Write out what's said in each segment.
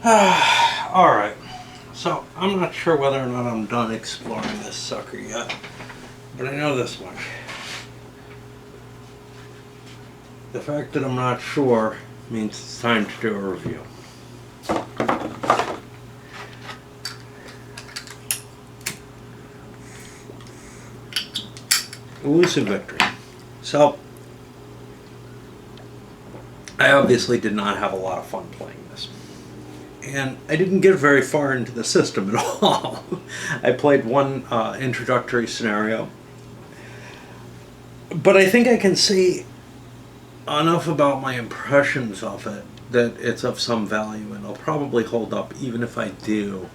Alright, so I'm not sure whether or not I'm done exploring this sucker yet, but I know this much. The fact that I'm not sure means it's time to do a review. Elusive Victory. So, I obviously did not have a lot of fun playing this. And I didn't get very far into the system at all. I played one introductory scenario. But I think I can say enough about my impressions of it that it's of some value, and it'll probably hold up even if I do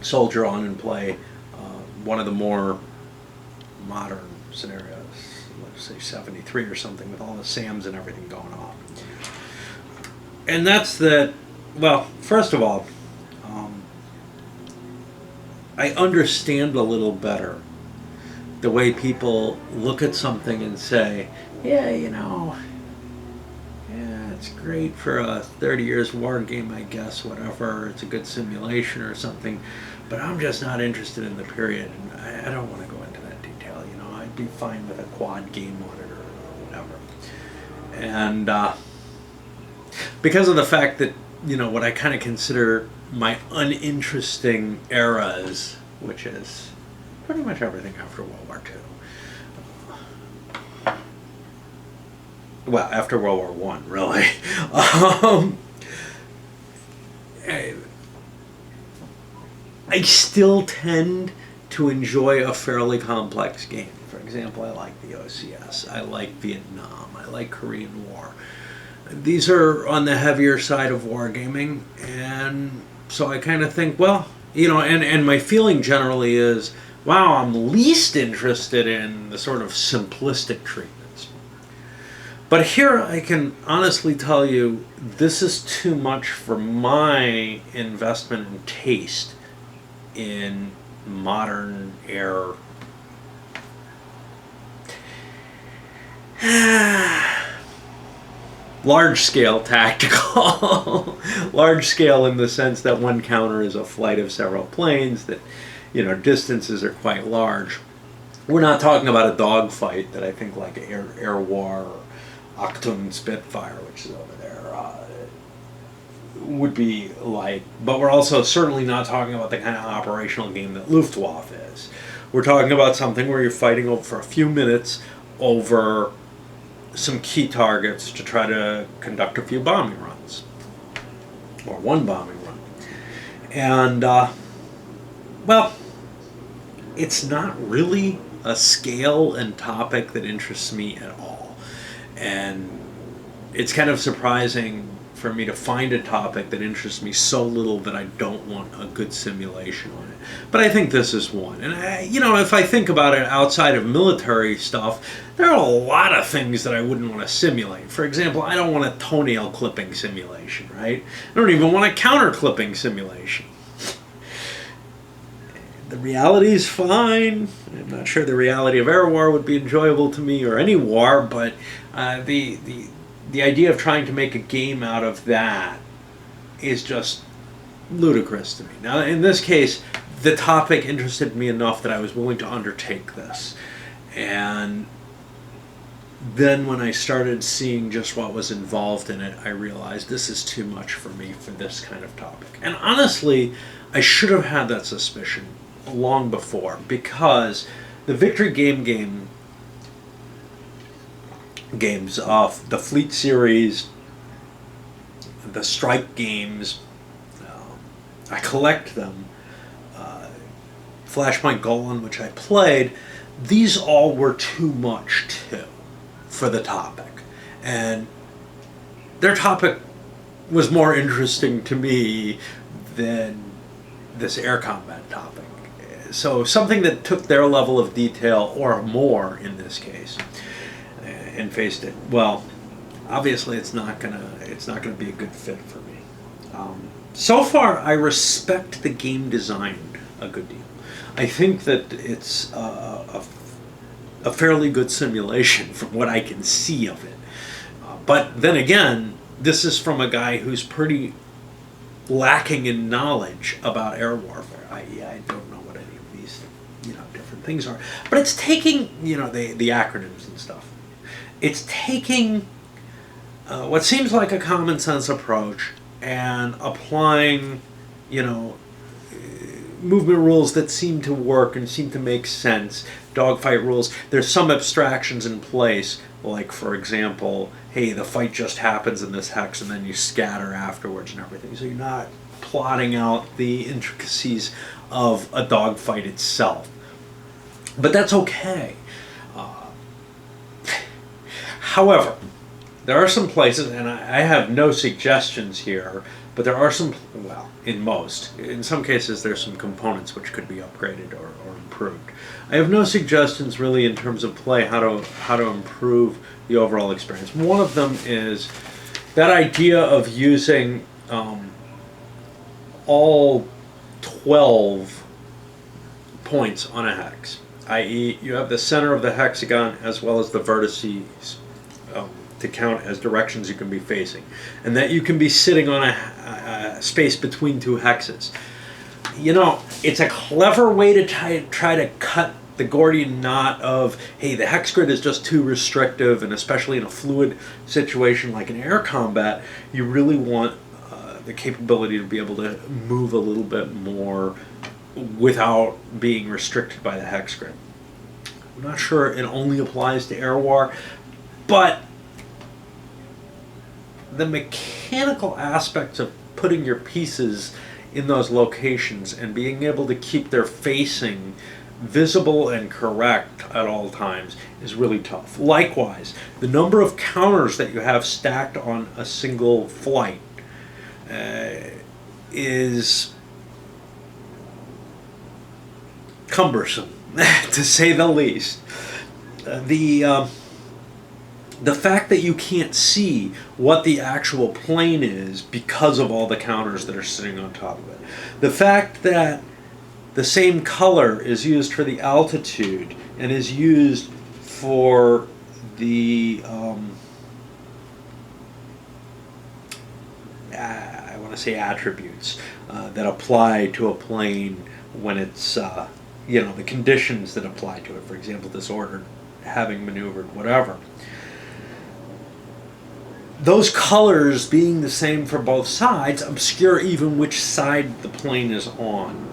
soldier on and play one of the more modern scenarios, let's say 73 or something, with all the SAMs and everything going on. And that's that, well, first of all, I understand a little better the way people look at something and say, yeah, it's great for a 30 years war game, I guess, whatever, it's a good simulation or something, but I'm just not interested in the period, and I don't want to go into that detail, I'd be fine with a quad game monitor or whatever. And because of the fact that, what I kind of consider my uninteresting eras, which is pretty much everything after World War II. Well, after World War I, really. I still tend to enjoy a fairly complex game. For example, I like the OCS, I like Vietnam, I like Korean War. These are on the heavier side of wargaming, and so I kind of think, well, and my feeling generally is, wow, I'm least interested in the sort of simplistic treatments. But here I can honestly tell you, this is too much for my investment and taste in modern air. Large-scale tactical. Large-scale in the sense that one counter is a flight of several planes, that, distances are quite large. We're not talking about a dogfight that I think like Air War or Achtung Spitfire, which is over there, would be like. But we're also certainly not talking about the kind of operational game that Luftwaffe is. We're talking about something where you're fighting over for a few minutes over some key targets to try to conduct a few bombing runs, or one bombing run. And well, it's not really a scale and topic that interests me at all, and it's kind of surprising for me to find a topic that interests me so little that I don't want a good simulation on it. But I think this is one. And if I think about it outside of military stuff, there are a lot of things that I wouldn't want to simulate. For example, I don't want a toenail clipping simulation, right? I don't even want a counter clipping simulation. The reality is fine. I'm not sure the reality of air war would be enjoyable to me, or any war, but the idea of trying to make a game out of that is just ludicrous to me. Now, in this case, the topic interested me enough that I was willing to undertake this. And then when I started seeing just what was involved in it, I realized this is too much for me for this kind of topic. And honestly, I should have had that suspicion long before, because the Victory games of the Fleet series, the Strike games, I collect them. Flashpoint Golan, which I played, these all were too much too for the topic, and their topic was more interesting to me than this air combat topic. So something that took their level of detail, or more in this case, and faced it, well, obviously it's not gonna be a good fit for me. So far, I respect the game design a good deal. I think that it's a fairly good simulation from what I can see of it. But then again, this is from a guy who's pretty lacking in knowledge about air warfare, i.e. I don't know what any of these, different things are. But it's taking, the acronyms and stuff. It's taking what seems like a common sense approach and applying, movement rules that seem to work and seem to make sense. Dogfight rules. There's some abstractions in place, like, for example, hey, the fight just happens in this hex and then you scatter afterwards and everything. So you're not plotting out the intricacies of a dogfight itself. But that's okay. However, there are some places, and I have no suggestions here, but there are some, in some cases there's some components which could be upgraded or improved. I have no suggestions really in terms of play how to improve the overall experience. One of them is that idea of using all 12 points on a hex, i.e. you have the center of the hexagon as well as the vertices to count as directions you can be facing, and that you can be sitting on a space between two hexes. It's a clever way to try to cut the Gordian knot of, hey, the hex grid is just too restrictive, and especially in a fluid situation like in air combat, you really want the capability to be able to move a little bit more without being restricted by the hex grid. I'm not sure it only applies to air war, but the mechanical aspects of putting your pieces in those locations and being able to keep their facing visible and correct at all times is really tough. Likewise, the number of counters that you have stacked on a single flight is cumbersome, to say the least. The fact that you can't see what the actual plane is because of all the counters that are sitting on top of it. The fact that the same color is used for the altitude and is used for the I want to say attributes that apply to a plane when it's the conditions that apply to it. For example, disordered, having maneuvered, whatever. Those colors being the same for both sides obscure even which side the plane is on.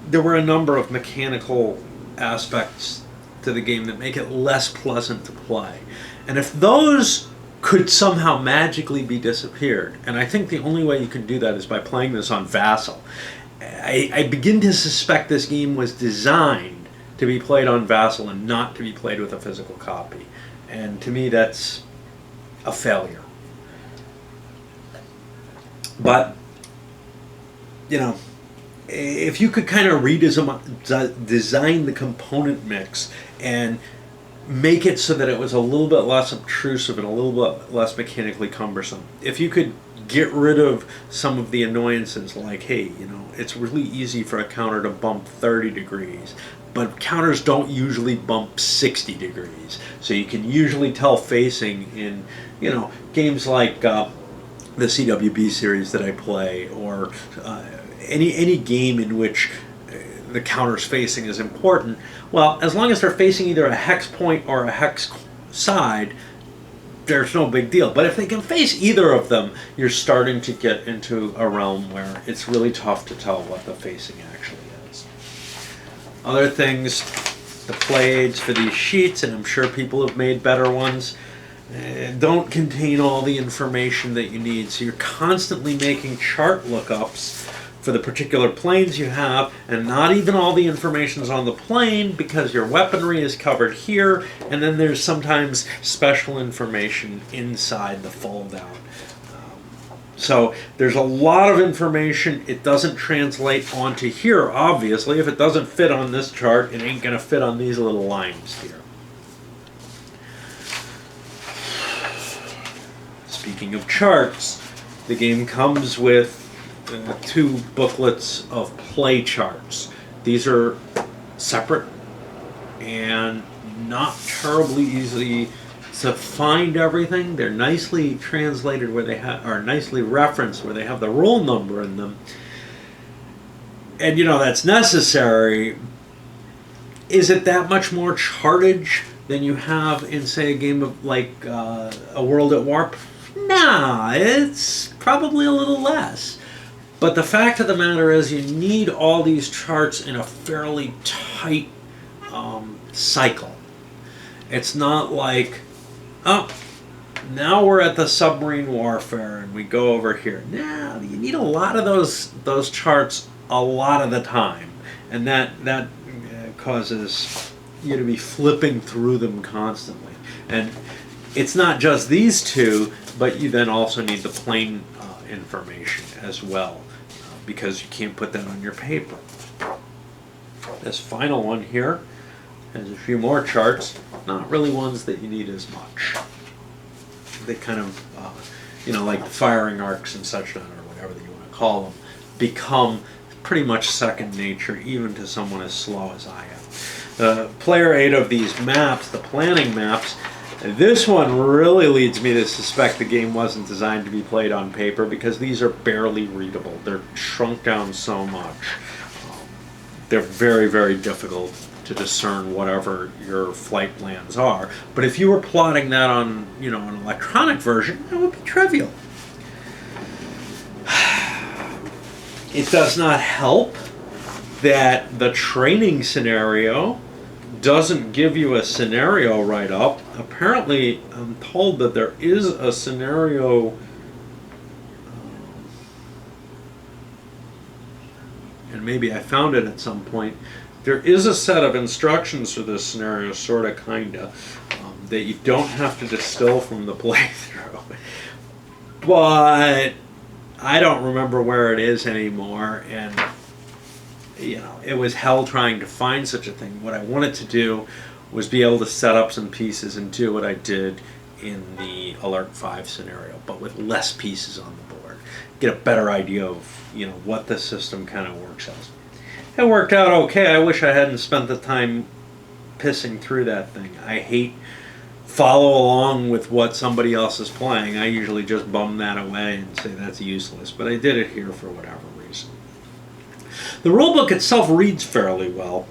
There were a number of mechanical aspects to the game that make it less pleasant to play. And if those could somehow magically be disappeared, and I think the only way you can do that is by playing this on Vassal. I begin to suspect this game was designed to be played on Vassal and not to be played with a physical copy. And to me, that's a failure. But, if you could kind of design the component mix and make it so that it was a little bit less obtrusive and a little bit less mechanically cumbersome, if you could get rid of some of the annoyances like, hey, it's really easy for a counter to bump 30 degrees, but counters don't usually bump 60 degrees. So you can usually tell facing in, games like the CWB series that I play, or any game in which the counter's facing is important. Well, as long as they're facing either a hex point or a hex side, there's no big deal. But if they can face either of them, you're starting to get into a realm where it's really tough to tell what the facing actually is. Other things, the play aids for these sheets, and I'm sure people have made better ones, don't contain all the information that you need. So you're constantly making chart lookups for the particular planes you have, and not even all the information's on the plane because your weaponry is covered here, and then there's sometimes special information inside the fold out. So there's a lot of information. It doesn't translate onto here, obviously. If it doesn't fit on this chart, it ain't going to fit on these little lines here. Speaking of charts, the game comes with 2 booklets of play charts. These are separate and not terribly easy to find everything. They're nicely translated where they have, or nicely referenced where they have the roll number in them. And that's necessary. Is it that much more chartage than you have in, say, a game of like A World at Warp? Nah, it's probably a little less. But the fact of the matter is, you need all these charts in a fairly tight cycle. It's not like, oh, now we're at the submarine warfare and we go over here. Nah, you need a lot of those charts a lot of the time, and that causes you to be flipping through them constantly. And it's not just these two, but you then also need the plane information as well, because you can't put that on your paper. This final one here has a few more charts, not really ones that you need as much. They kind of, like the firing arcs and such, or whatever that you want to call them, become pretty much second nature, even to someone as slow as I am. Player 8 of these maps, the planning maps, this one really leads me to suspect the game wasn't designed to be played on paper, because these are barely readable. They're shrunk down so much. They're very, very difficult to discern whatever your flight plans are. But if you were plotting that on, an electronic version, that would be trivial. It does not help that the training scenario doesn't give you a scenario write-up. Apparently, I'm told that there is a scenario, and maybe I found it at some point. There is a set of instructions for this scenario, sort of, kind of, that you don't have to distill from the playthrough. But I don't remember where it is anymore, and it was hell trying to find such a thing. What I wanted to do was be able to set up some pieces and do what I did in the Alert 5 scenario, but with less pieces on the board. Get a better idea of, what the system kind of works as. It worked out okay. I wish I hadn't spent the time pissing through that thing. I hate follow along with what somebody else is playing. I usually just bum that away and say that's useless, but I did it here for whatever reason. The rulebook itself reads fairly well,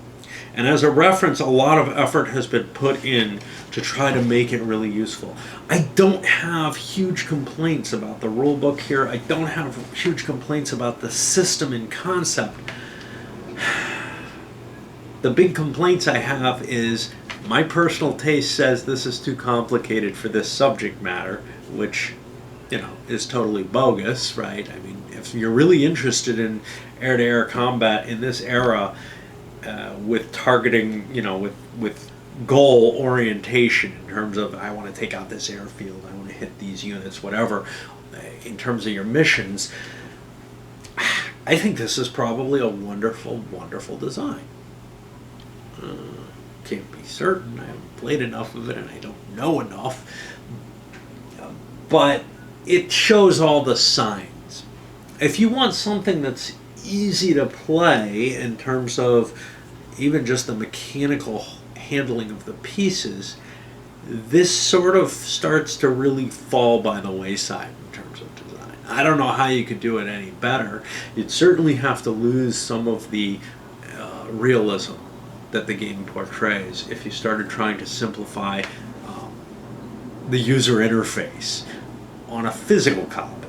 and as a reference, a lot of effort has been put in to try to make it really useful. I don't have huge complaints about the rulebook here. I don't have huge complaints about the system in concept. The big complaints I have is my personal taste says this is too complicated for this subject matter, which, is totally bogus, right? I mean, if you're really interested in air-to-air combat in this era, with targeting, with goal orientation in terms of, I want to take out this airfield, I want to hit these units, whatever, in terms of your missions, I think this is probably a wonderful, wonderful design. Can't be certain. I haven't played enough of it and I don't know enough. But it shows all the signs. If you want something that's easy to play in terms of even just the mechanical handling of the pieces, this sort of starts to really fall by the wayside in terms of design. I don't know how you could do it any better. You'd certainly have to lose some of the realism that the game portrays if you started trying to simplify the user interface on a physical copy.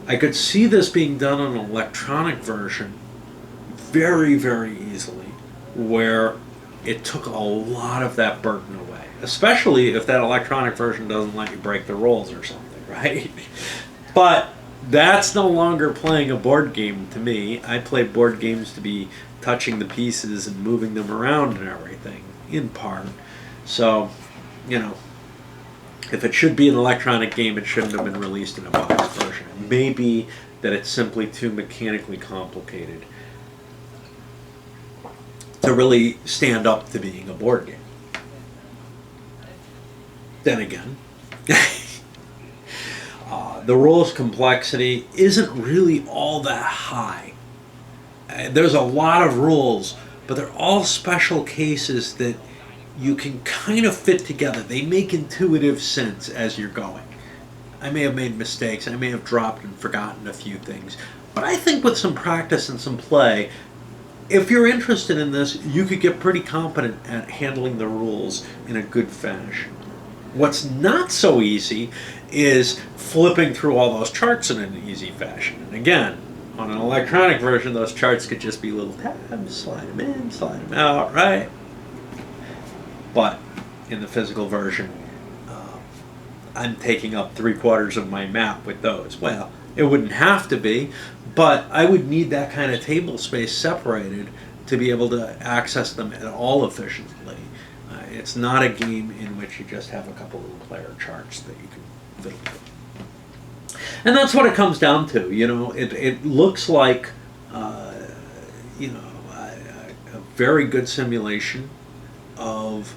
I could see this being done on an electronic version very, very easily, where it took a lot of that burden away, especially if that electronic version doesn't let you break the rules or something, right? But that's no longer playing a board game to me. I play board games to be touching the pieces and moving them around and everything, in part. So, if it should be an electronic game, it shouldn't have been released in a box version. It may be that it's simply too mechanically complicated to really stand up to being a board game. Then again, the rules complexity isn't really all that high. There's a lot of rules, but they're all special cases that you can kind of fit together. They make intuitive sense as you're going. I may have made mistakes, I may have dropped and forgotten a few things, but I think with some practice and some play, if you're interested in this, you could get pretty competent at handling the rules in a good fashion. What's not so easy is flipping through all those charts in an easy fashion. And again, on an electronic version, those charts could just be little tabs, slide them in, slide them out, right? But in the physical version, I'm taking up 3/4 of my map with those. Well, it wouldn't have to be, but I would need that kind of table space separated to be able to access them at all efficiently. It's not a game in which you just have a couple little player charts that you can fiddle with. And that's what it comes down to. You know, it looks like, you know, a very good simulation of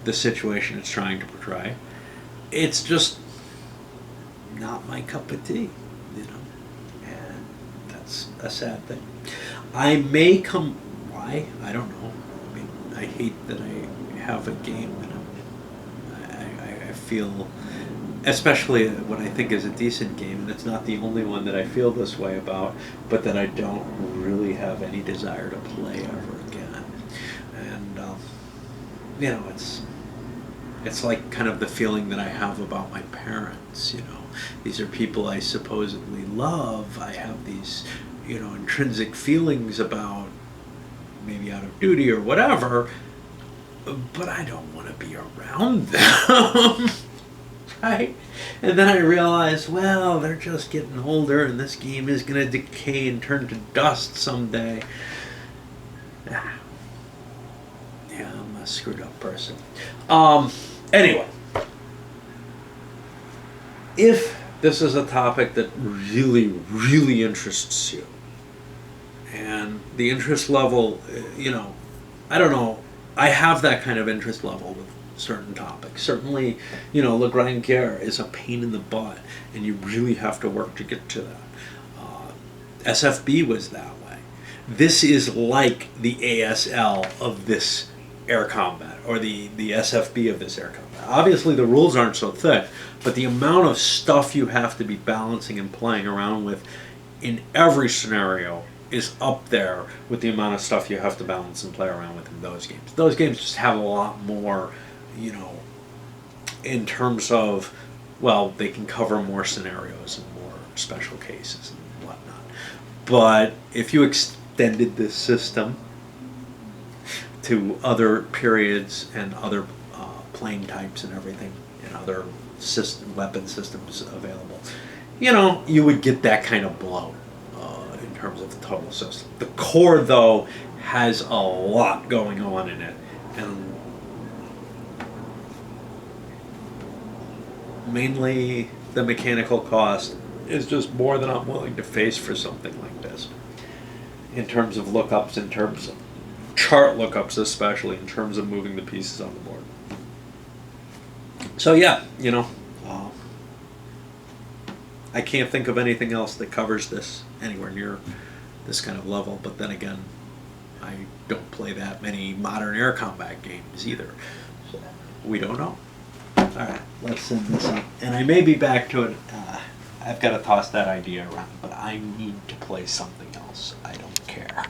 the situation it's trying to portray. It's just not my cup of tea, you know, and that's a sad thing. I may come, why? I don't know. I mean, I hate that I have a game that I feel, especially what I think is a decent game, and it's not the only one that I feel this way about, but that I don't really have any desire to play ever again. And, you know, it's like kind of the feeling that I have about my parents, you know. These are people I supposedly love. I have these, you know, intrinsic feelings about, maybe out of duty or whatever, but I don't want to be around them, right? And then I realize, well, they're just getting older and this game is going to decay and turn to dust someday. Yeah, I'm a screwed up person. Anyway, if this is a topic that really, really interests you, and the interest level, you know, I don't know, I have that kind of interest level with certain topics. Certainly, you know, Le Grand Guerre is a pain in the butt, and you really have to work to get to that. SFB was that way. This is like the ASL of this air combat, or the SFB of this air combat. Obviously the rules aren't so thick, but the amount of stuff you have to be balancing and playing around with in every scenario is up there with the amount of stuff you have to balance and play around with in those games. Those games just have a lot more, you know, in terms of, well, they can cover more scenarios and more special cases and whatnot. But if you extended this system to other periods and other plane types and everything, and other weapon systems available, you know, you would get that kind of blow in terms of the total system. The core, though, has a lot going on in it, and mainly the mechanical cost is just more than I'm willing to face for something like this, in terms of lookups, in terms of chart lookups, especially in terms of moving the pieces on the board. So yeah, you know, I can't think of anything else that covers this anywhere near this kind of level, but then again, I don't play that many modern air combat games either, so we don't know. Alright, let's send this up, and I may be back to it. I've got to toss that idea around, but I need to play something else. I don't care.